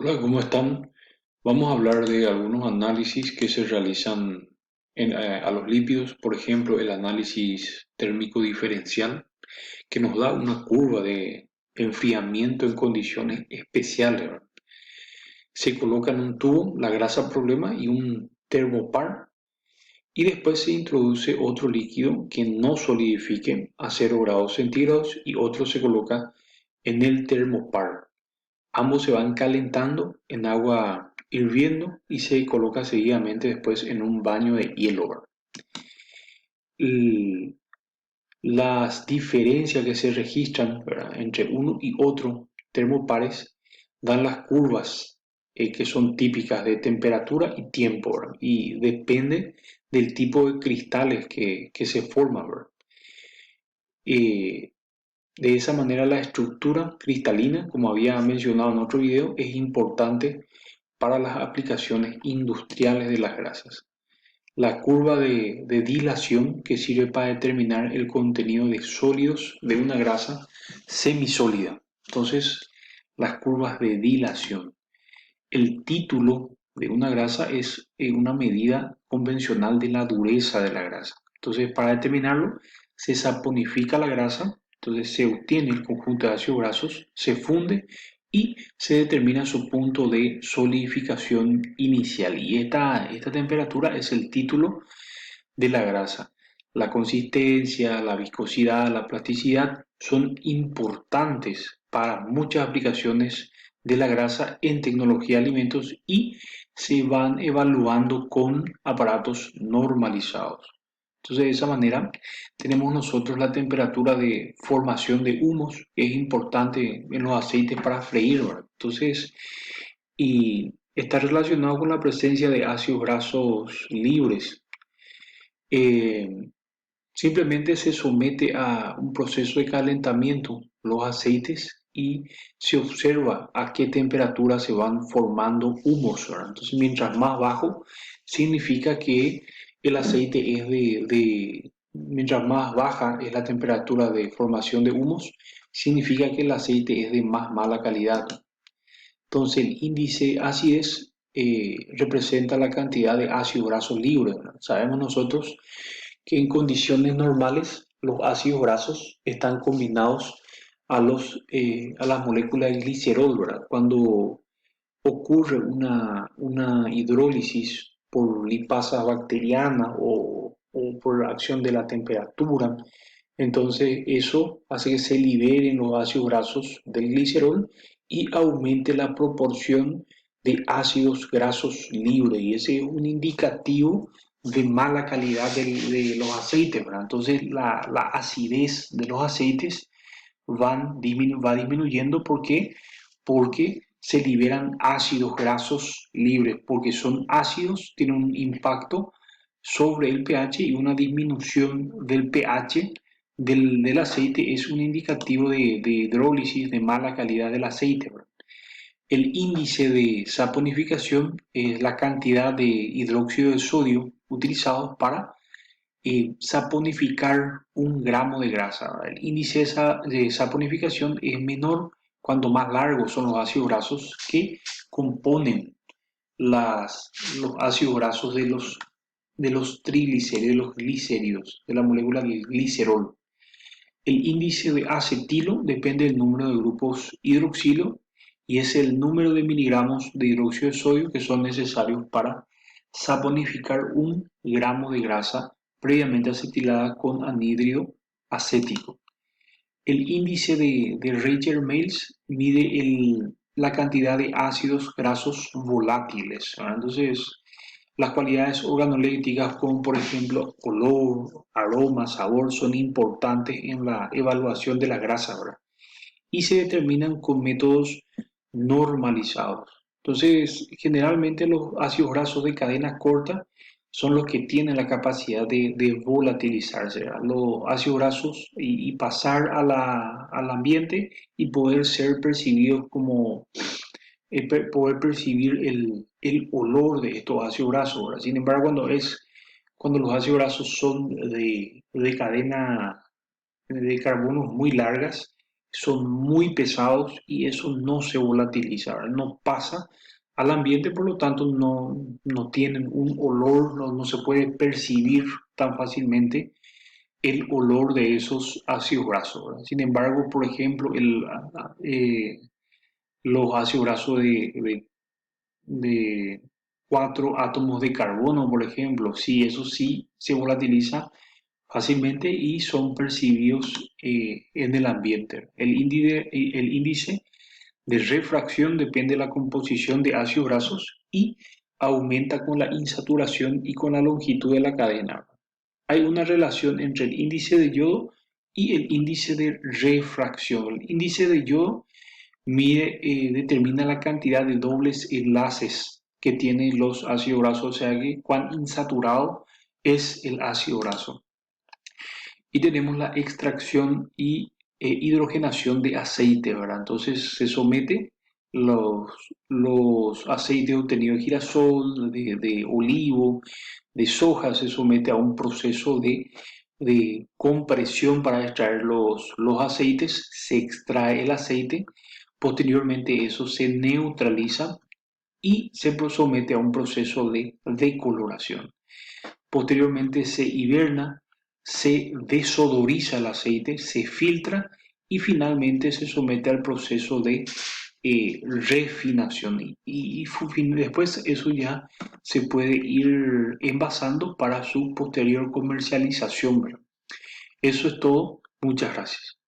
Hola, ¿cómo están? Vamos a hablar de algunos análisis que se realizan a los lípidos, por ejemplo, el análisis térmico diferencial, que nos da una curva de enfriamiento en condiciones especiales, ¿verdad? Se coloca en un tubo la grasa problema y un termopar, y después se introduce otro líquido que no solidifique a 0 °C y otro se coloca en el termopar. Ambos se van calentando en agua hirviendo y se coloca seguidamente después en un baño de hielo, ¿verdad? Y las diferencias que se registran, ¿verdad?, entre uno y otro termopares dan las curvas que son típicas de temperatura y tiempo, ¿verdad? Y depende del tipo de cristales que se forman, ¿verdad? Eh, de esa manera la estructura cristalina, como había mencionado en otro video, es importante para las aplicaciones industriales de las grasas. La curva de dilación que sirve para determinar el contenido de sólidos de una grasa semisólida. Entonces, las curvas de dilación. El título de una grasa es una medida convencional de la dureza de la grasa. Entonces, para determinarlo, se saponifica la grasa, entonces se obtiene el conjunto de ácidos grasos, se funde y se determina su punto de solidificación inicial. Y esta temperatura es el título de la grasa. La consistencia, la viscosidad, la plasticidad son importantes para muchas aplicaciones de la grasa en tecnología de alimentos y se van evaluando con aparatos normalizados. Entonces, de esa manera, tenemos nosotros la temperatura de formación de humos, que es importante en los aceites para freír, ¿verdad? Entonces, y está relacionado con la presencia de ácidos grasos libres. Eh, Simplemente se somete a un proceso de calentamiento los aceites y se observa a qué temperatura se van formando humos, ¿verdad? Entonces, mientras más bajo, significa que el aceite es mientras más baja es la temperatura de formación de humos, significa que el aceite es de más mala calidad. Entonces, el índice acidez representa la cantidad de ácidos grasos libres, ¿verdad? Sabemos nosotros que en condiciones normales los ácidos grasos están combinados a las moléculas de glicerol, ¿verdad? Cuando ocurre una hidrólisis por lipasa bacteriana o por acción de la temperatura, entonces eso hace que se liberen los ácidos grasos del glicerol y aumente la proporción de ácidos grasos libres. Y ese es un indicativo de mala calidad de los aceites, ¿verdad? Entonces la acidez de los aceites va disminuyendo. ¿Por qué? Porque se liberan ácidos grasos libres, porque son ácidos, tienen un impacto sobre el pH y una disminución del pH del aceite es un indicativo de hidrólisis, de mala calidad del aceite, ¿verdad? El índice de saponificación es la cantidad de hidróxido de sodio utilizado para saponificar 1 gramo de grasa, ¿verdad? El índice de saponificación es menor cuanto más largos son los ácidos grasos que componen los ácidos grasos de los triglicéridos, de los glicéridos, de la molécula del glicerol. El índice de acetilo depende del número de grupos hidroxilo y es el número de miligramos de hidróxido de sodio que son necesarios para saponificar 1 gramo de grasa previamente acetilada con anhídrido acético. El índice de Rieger-Mills mide la cantidad de ácidos grasos volátiles, ¿verdad? Entonces, las cualidades organolépticas como por ejemplo olor, aroma, sabor son importantes en la evaluación de la grasa, ¿verdad? Y se determinan con métodos normalizados. Entonces, generalmente los ácidos grasos de cadena corta son los que tienen la capacidad de volatilizarse, ¿verdad? Los ácidos grasos y pasar al ambiente y poder ser percibidos como poder percibir el olor de estos ácidos grasos, ¿verdad? Sin embargo, cuando los ácidos grasos son de cadena de carbonos muy largas, son muy pesados y eso no se volatiliza, ¿verdad? No pasa al ambiente, por lo tanto no tienen un olor, no se puede percibir tan fácilmente el olor de esos ácidos grasos, ¿verdad? Sin embargo, por ejemplo, los ácidos grasos de 4 átomos de carbono, por ejemplo, sí, eso sí se volatiliza fácilmente y son percibidos en el ambiente. El índice de refracción depende de la composición de ácidos grasos y aumenta con la insaturación y con la longitud de la cadena. Hay una relación entre el índice de yodo y el índice de refracción. El índice de yodo determina la cantidad de dobles enlaces que tienen los ácidos grasos, o sea que cuán insaturado es el ácido graso. Y tenemos la extracción y hidrogenación de aceite, ¿verdad? Entonces se somete los, los aceites obtenidos de girasol, de olivo, de soja, se somete a un proceso de compresión para extraer los aceites, se extrae el aceite, posteriormente eso se neutraliza y se somete a un proceso de decoloración. Posteriormente se hiberna, se desodoriza el aceite, se filtra y finalmente se somete al proceso de refinación. Después eso ya se puede ir envasando para su posterior comercialización, ¿verdad? Eso es todo. Muchas gracias.